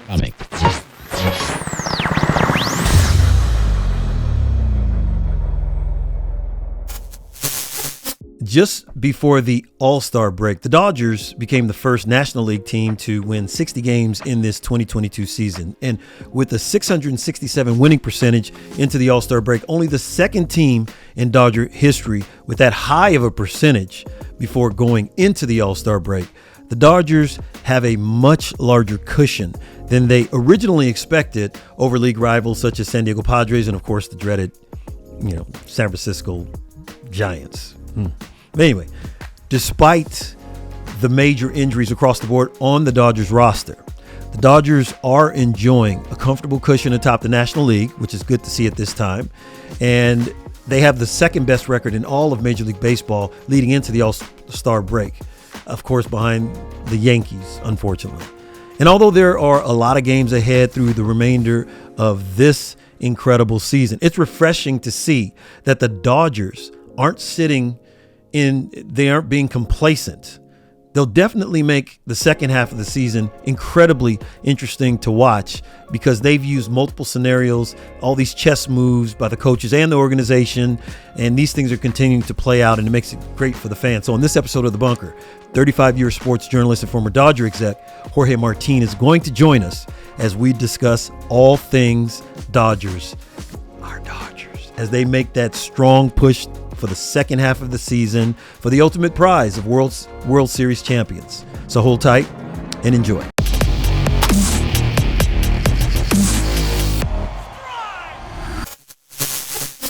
coming. Just before the All-Star break, the Dodgers became the first National League team to win 60 games in this 2022 season. And with a 667 winning percentage into the All-Star break, only the second team in Dodger history with that high of a percentage before going into the All-Star break. The Dodgers have a much larger cushion than they originally expected over league rivals such as San Diego Padres and, of course, the dreaded, San Francisco Giants. But anyway, despite the major injuries across the board on the Dodgers roster, the Dodgers are enjoying a comfortable cushion atop the National League, which is good to see at this time. And they have the second best record in all of Major League Baseball leading into the All-Star break, of course, behind the Yankees, unfortunately. And although there are a lot of games ahead through the remainder of this incredible season, it's refreshing to see that the Dodgers they aren't being complacent. They'll definitely make the second half of the season incredibly interesting to watch because they've used multiple scenarios, all these chess moves by the coaches and the organization, and these things are continuing to play out, and it makes it great for the fans. So on this episode of The Bunker, 35-year sports journalist and former Dodger exec Jorge Martín is going to join us as we discuss all things Dodgers, our Dodgers, as they make that strong push for the second half of the season for the ultimate prize of World Series champions. So hold tight and enjoy.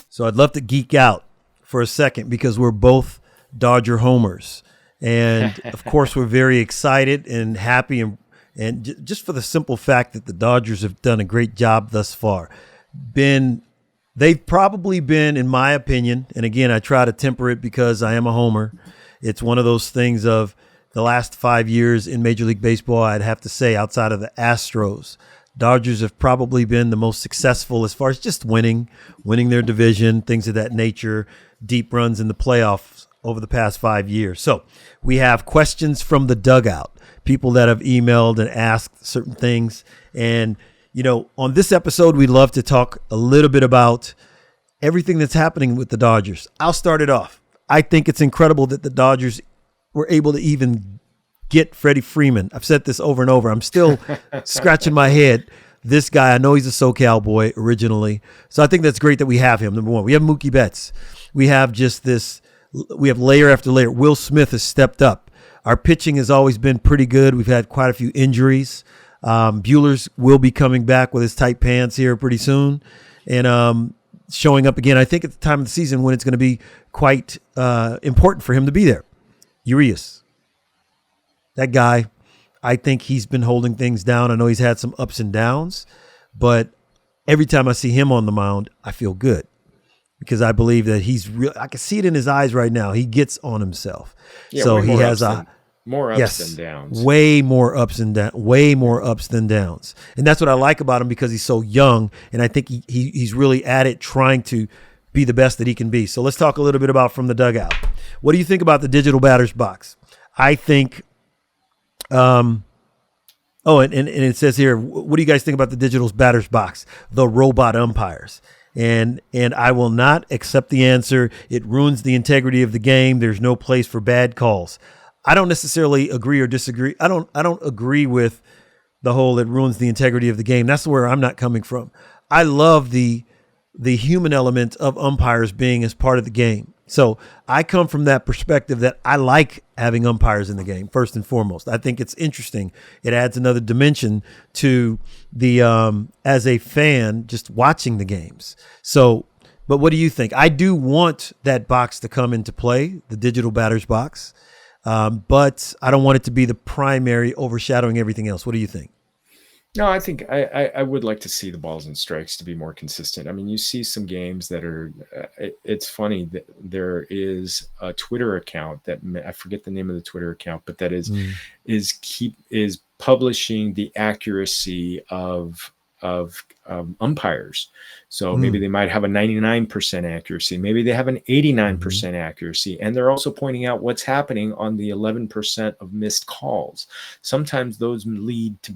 So I'd love to geek out for a second because we're both Dodger homers. And of course, we're very excited and happy and just for the simple fact that the Dodgers have done a great job thus far. They've probably been, in my opinion, and again, I try to temper it because I am a homer. It's one of those things of the last 5 years in Major League Baseball, I'd have to say, outside of the Astros, Dodgers have probably been the most successful as far as just winning their division, things of that nature, deep runs in the playoffs over the past 5 years. So we have questions from the dugout, people that have emailed and asked certain things. And on this episode, we'd love to talk a little bit about everything that's happening with the Dodgers. I'll start it off. I think it's incredible that the Dodgers were able to even get Freddie Freeman. I've said this over and over. I'm still scratching my head. This guy, I know he's a SoCal boy originally. So I think that's great that we have him, number one. We have Mookie Betts. We have we have layer after layer. Will Smith has stepped up. Our pitching has always been pretty good. We've had quite a few injuries. Bueller's will be coming back with his tight pants here pretty soon and showing up again. I think at the time of the season when it's going to be quite important for him to be there. Urias, that guy, I think he's been holding things down. I know he's had some ups and downs, but every time I see him on the mound, I feel good because I believe that he's real. I can see it in his eyes right now. He gets on himself. Yeah, so he has more ups than downs. Way more ups than downs. And that's what I like about him because he's so young. And I think he's really at it trying to be the best that he can be. So let's talk a little bit about from the dugout. What do you think about the digital batter's box? I think, and it says here, what do you guys think about the digital batter's box? The robot umpires. And I will not accept the answer. It ruins the integrity of the game. There's no place for bad calls. I don't necessarily agree or disagree. I don't agree with the whole it ruins the integrity of the game. That's where I'm not coming from. I love the human element of umpires being as part of the game. So I come from that perspective that I like having umpires in the game, first and foremost. I think it's interesting. It adds another dimension to the as a fan just watching the games. So, but what do you think? I do want that box to come into play, the digital batter's box. But I don't want it to be the primary overshadowing everything else. What do you think? No, I think I would like to see the balls and strikes to be more consistent. I mean, you see some games that are, it's funny that there is a Twitter account that I forget the name of the Twitter account, but that is publishing the accuracy of umpires. So maybe they might have a 99% accuracy. Maybe they have an 89% accuracy. And they're also pointing out what's happening on the 11% of missed calls. Sometimes those lead to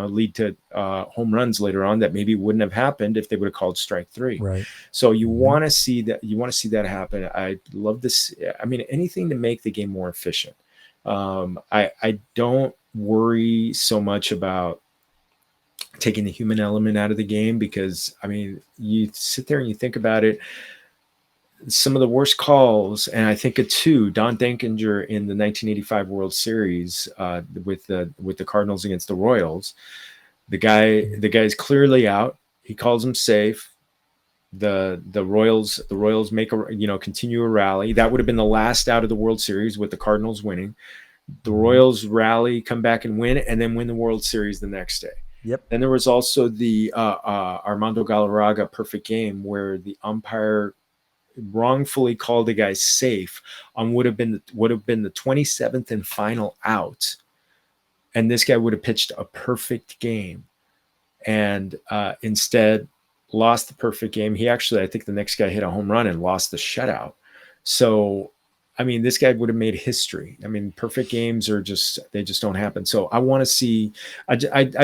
lead to home runs later on that maybe wouldn't have happened if they would have called strike three. Right. So you want to see that. You want to see that happen. I love this. I mean, anything to make the game more efficient. I don't worry so much about taking the human element out of the game, because I mean, you sit there and you think about it, some of the worst calls, and I think of two, Don Denkinger in the 1985 World Series with the Cardinals against the Royals. The guy's clearly out. He calls him safe. The Royals make continue a rally. That would have been the last out of the World Series with the Cardinals winning. The Royals rally, come back and win, and then win the World Series the next day. Yep. Then there was also the Armando Galarraga perfect game where the umpire wrongfully called the guy safe on would have been the 27th and final out, and this guy would have pitched a perfect game, and instead lost the perfect game. He actually, I think the next guy hit a home run and lost the shutout. So I mean, this guy would have made history. I mean, perfect games they just don't happen. So I want to see, I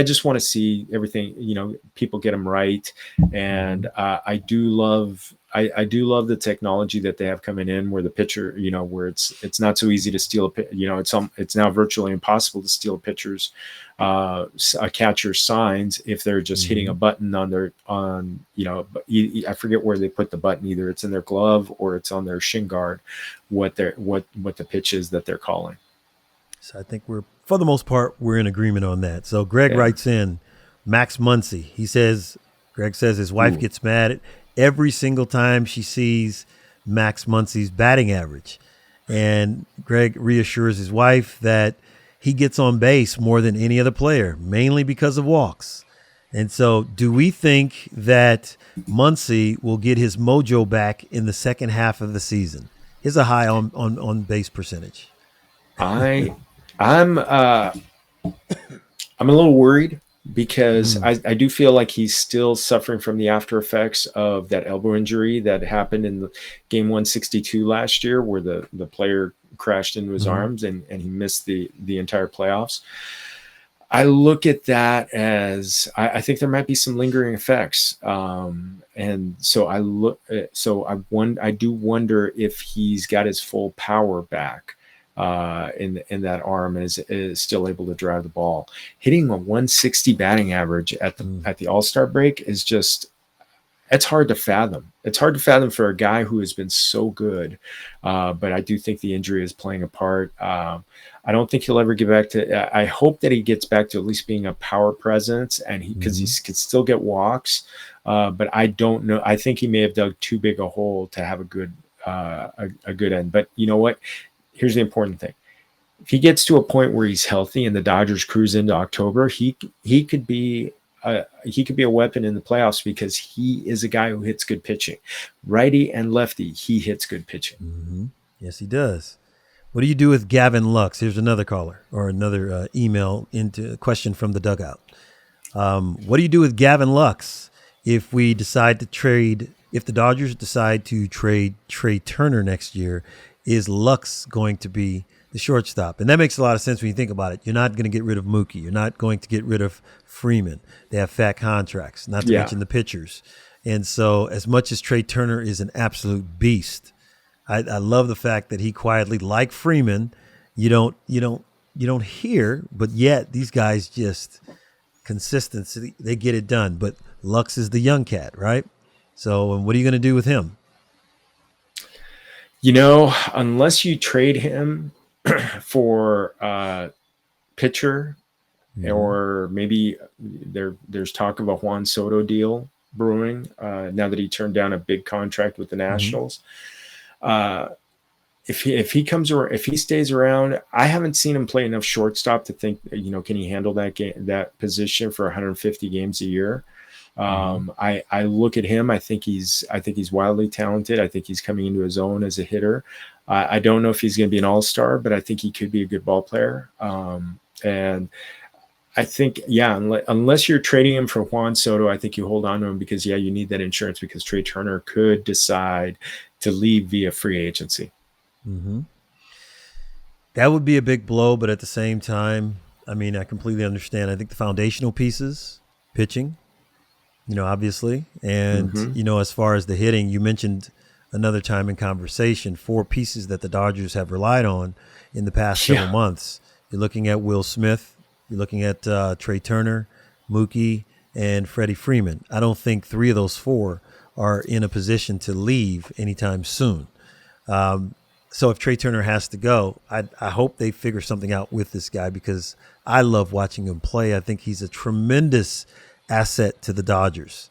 just want to see everything, people get them right. And I do love the technology that they have coming in, where the pitcher, where it's not so easy to steal it's now virtually impossible to steal a catcher's signs if they're just hitting a button I forget where they put the button. Either it's in their glove or it's on their shin guard, what the pitch is that they're calling. So I think for the most part, we're in agreement on that. So Greg writes in, Max Muncy. Greg says his wife gets mad every single time she sees Max Muncy's batting average. And Greg reassures his wife that he gets on base more than any other player, mainly because of walks. And so do we think that Muncy will get his mojo back in the second half of the season? Here's a high on base percentage. I'm a little worried, because I do feel like he's still suffering from the after effects of that elbow injury that happened in the game 162 last year, where the player crashed into his arms and he missed the entire playoffs. I look at that as I think there might be some lingering effects, and so I do wonder if he's got his full power back in that arm and is still able to drive the ball. Hitting a 160 batting average at the All-Star break is just, it's hard to fathom. It's hard to fathom for a guy who has been so good, but I do think the injury is playing a part. I don't think he'll ever get back to. I hope that he gets back to at least being a power presence, and because he could still get walks, but I don't know. I think he may have dug too big a hole to have a good end. But you know what? Here's the important thing: if he gets to a point where he's healthy and the Dodgers cruise into October, he could be a weapon in the playoffs, because he is a guy who hits good pitching, righty and lefty. He hits good pitching. Yes, he does. What do you do with Gavin Lux? Here's another caller or another email into a question from the dugout. What do you do with Gavin Lux if the Dodgers decide to trade Trea Turner next year? Is Lux going to be the shortstop? And that makes a lot of sense when you think about it. You're not going to get rid of Mookie. You're not going to get rid of Freeman. They have fat contracts, not to mention the pitchers. And so as much as Trea Turner is an absolute beast, I love the fact that he quietly, like Freeman, you don't hear, but yet these guys just consistency, they get it done. But Lux is the young cat, right? So what are you going to do with him? Unless you trade him for a pitcher, or maybe there's talk of a Juan Soto deal brewing now that he turned down a big contract with the Nationals. If he comes around, if he stays around, I haven't seen him play enough shortstop to think, can he handle that position for 150 games a year? I look at him. I think he's wildly talented. I think he's coming into his own as a hitter. I don't know if he's going to be an all-star, but I think he could be a good ball player. And I think, unless you're trading him for Juan Soto, I think you hold on to him because, you need that insurance because Trea Turner could decide to leave via free agency. Mm-hmm. That would be a big blow, but at the same time, I mean, I completely understand. I think the foundational pieces, pitching, obviously, and, as far as the hitting, you mentioned another time in conversation, 4 pieces that the Dodgers have relied on in the past several months. You're looking at Will Smith, you're looking at Trea Turner, Mookie, and Freddie Freeman. I don't think 3 of those 4 are in a position to leave anytime soon. So if Trea Turner has to go, I hope they figure something out with this guy because I love watching him play. I think he's a tremendous asset to the Dodgers.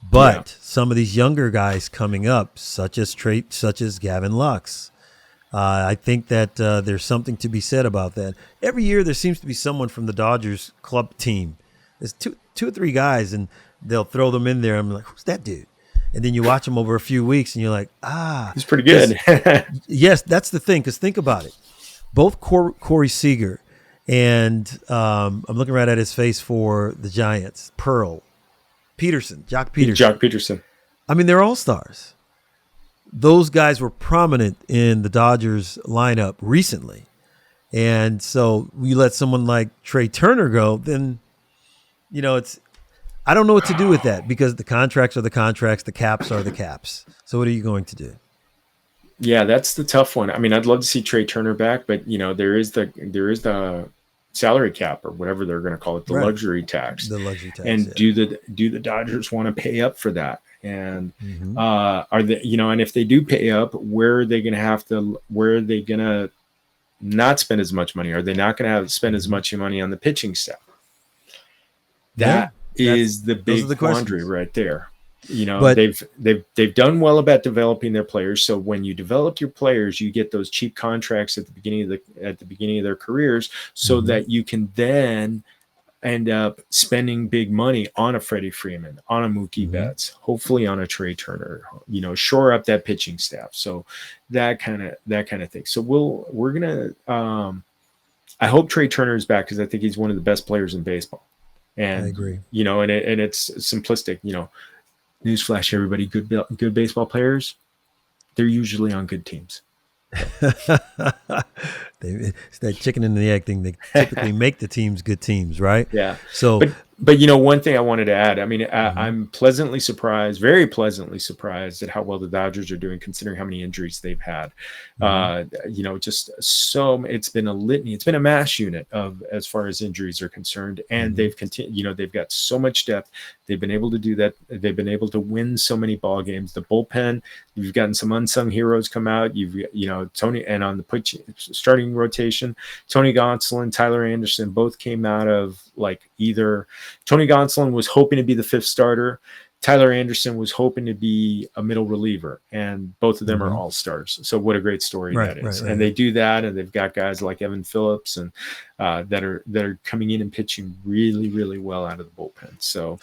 But some of these younger guys coming up, such as Gavin Lux, I think that there's something to be said about that. Every year there seems to be someone from the Dodgers club team. There's two or three guys, and they'll throw them in there. I'm like, who's that dude? And then you watch him over a few weeks, and you're like, he's pretty good. Yes, that's the thing, because think about it. Both Corey Seager and I'm looking right at his face for the Giants, Jock Peterson. I mean, they're all-stars. Those guys were prominent in the Dodgers lineup recently. And so you let someone like Trea Turner go, then, I don't know what to do with that because the contracts are the contracts, the caps are the caps. So what are you going to do? Yeah, that's the tough one. I mean, I'd love to see Trea Turner back, but there is the salary cap or whatever they're going to call it, the luxury tax. The luxury tax. And do the Dodgers want to pay up for that? And are they, and if they do pay up, where are they going to not spend as much money? Are they not going to spend as much money on the pitching staff? That is the big quandary right there. But they've done well about developing their players. So when you develop your players, you get those cheap contracts at the beginning of their careers, so that you can then end up spending big money on a Freddie Freeman, on a Mookie Betts, hopefully on a Trea Turner. Shore up that pitching staff. So that kind of thing. So we're gonna. I hope Trea Turner is back because I think he's one of the best players in baseball. And I agree. And it's simplistic. Newsflash, everybody, good baseball players, they're usually on good teams. It's that chicken and the egg thing. They typically make the teams good teams, right? Yeah. So, but one thing I wanted to add, I mean, I'm pleasantly surprised, very pleasantly surprised at how well the Dodgers are doing, considering how many injuries they've had. Just so it's been a litany, it's been a mass unit of as far as injuries are concerned, and they've continued. They've got so much depth. They've been able to do that. They've been able to win so many ball games. The bullpen, you've gotten some unsung heroes come out. Tony, and on the starting rotation, Tony Gonsolin, Tyler Anderson, both came out of either Tony Gonsolin was hoping to be the 5th starter. Tyler Anderson was hoping to be a middle reliever, and both of them are all-stars. So what a great story that is. Right. And they do that, and they've got guys like Evan Phillips and that are coming in and pitching really, really well out of the bullpen. So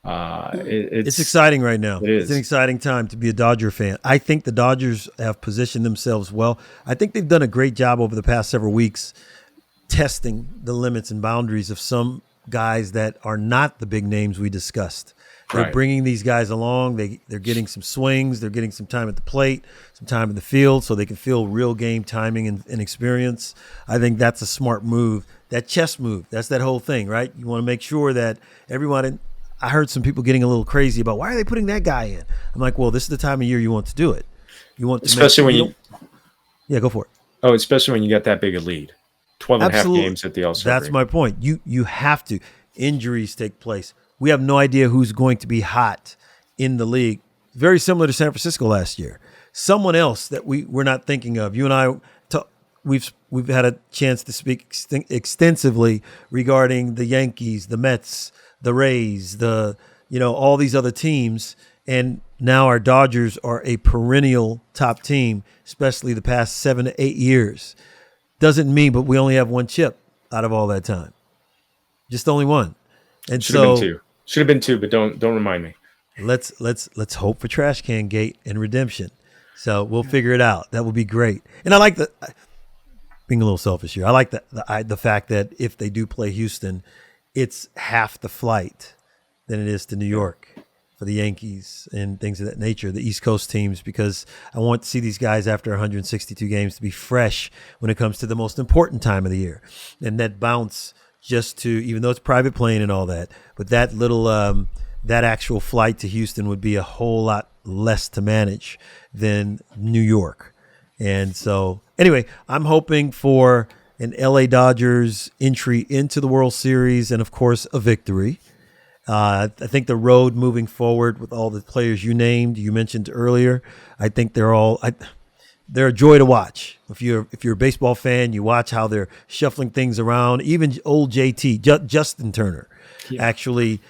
it's exciting right now. It's an exciting time to be a Dodger fan. I think the Dodgers have positioned themselves well. I think they've done a great job over the past several weeks testing the limits and boundaries of some guys that are not the big names we discussed. They're bringing these guys along. They're getting some swings. They're getting some time at the plate, some time in the field, so they can feel real game timing and experience. I think that's a smart move. That chess move, that's that whole thing, right? You want to make sure that everyone – I heard some people getting a little crazy about why are they putting that guy in? I'm like, well, this is the time of year you want to do it. You want to especially when you – yeah, go for it. Oh, especially when you got that big a lead. 12 and a half games at the All-Star break. That's my point. You have to. Injuries take place. We have no idea who's going to be hot in the league. Very similar to San Francisco last year. Someone else that we're not thinking of. You and I, we've had a chance to speak extensively regarding the Yankees, the Mets, the Rays, all these other teams. And now our Dodgers are a perennial top team, especially the past 7 to 8 years. Doesn't mean, but we only have one chip out of all that time. Just only one. And Should have been two, but don't remind me. Let's hope for Trash Can Gate and redemption. So we'll figure it out. That would be great. And I like being a little selfish here. I like the fact that if they do play Houston, it's half the flight than it is to New York for the Yankees and things of that nature, the East Coast teams, because I want to see these guys after 162 games to be fresh when it comes to the most important time of the year. And that bounce just to, even though it's private plane and all that, but that little, that actual flight to Houston would be a whole lot less to manage than New York. And so anyway, I'm hoping for an LA Dodgers entry into the World Series and, of course, a victory. I think the road moving forward with all the players you named, you mentioned earlier, I think they're a joy to watch. If you're a baseball fan, you watch how they're shuffling things around. Even old JT, Justin Turner, actually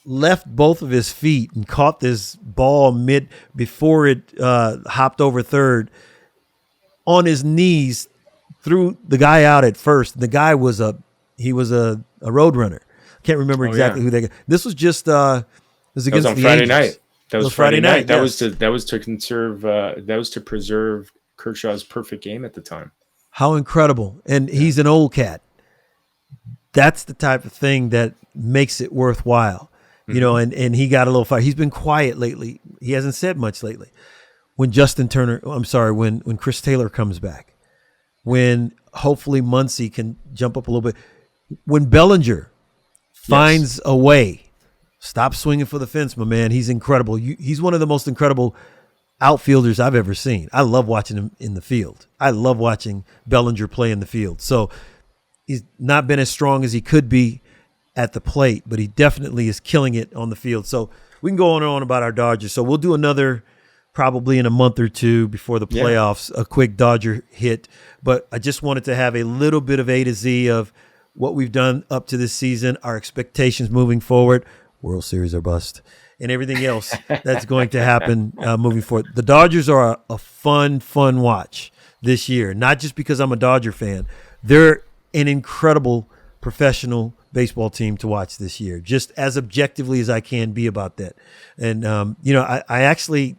left both of his feet and caught this ball before it hopped over third on his knees, threw the guy out at first. The guy was a road runner. Can't remember exactly who they. This was just it was against on the Friday Angels. night. That was Friday night. That yes. was to preserve Kershaw's perfect game at the time. How incredible! And he's an old cat. That's the type of thing that makes it worthwhile, you know. And he got a little fire. He's been quiet lately. He hasn't said much lately. When when Chris Taylor comes back, when hopefully Muncy can jump up a little bit, when Bellinger finds a way, stop swinging for the fence, my man. He's incredible. He's one of the most incredible outfielders I've ever seen. I love watching him in the field. I love watching Bellinger play in the field. So he's not been as strong as he could be at the plate, but he definitely is killing it on the field. So we can go on and on about our Dodgers. So we'll do another probably in a month or two before the playoffs, a quick Dodger hit. But I just wanted to have a little bit of A to Z of what we've done up to this season, our expectations moving forward, World Series or bust, and everything else that's going to happen moving forward. The Dodgers are a fun watch this year, not just because I'm a Dodger fan. They're an incredible professional baseball team to watch this year, just as objectively as I can be about that. And, I actually,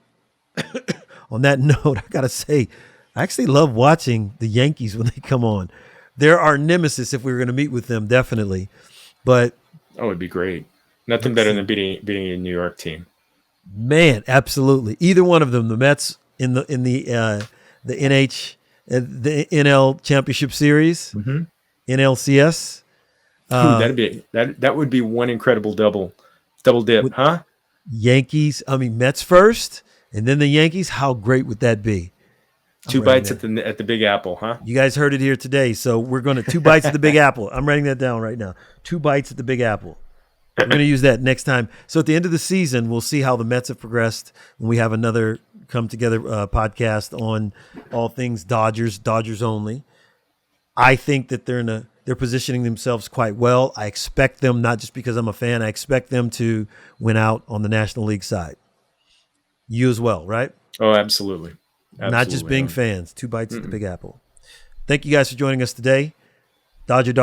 on that note, I got to say, I actually love watching the Yankees when they come on. They're our nemesis if we were going to meet with them, definitely. But it'd be great. Nothing better than beating a New York team. Man, absolutely. Either one of them, the Mets in the NL Championship Series, NLCS. That would be one incredible double dip, huh? Mets first, and then the Yankees. How great would that be? Two bites at the Big Apple, huh? You guys heard it here today. So we're going to 2 bites at the Big Apple. I'm writing that down right now. 2 bites at the Big Apple. We're going to use that next time. So at the end of the season, we'll see how the Mets have progressed. And we have another come together podcast on all things Dodgers only. I think that they're positioning themselves quite well. I expect them, not just because I'm a fan, I expect them to win out on the National League side. You as well, right? Oh, absolutely. Not just being fans. 2 bites at the Big Apple. Thank you guys for joining us today. Dodger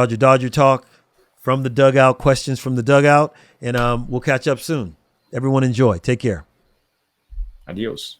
talk from the dugout, questions from the dugout, and we'll catch up soon. Everyone enjoy. Take care. Adios.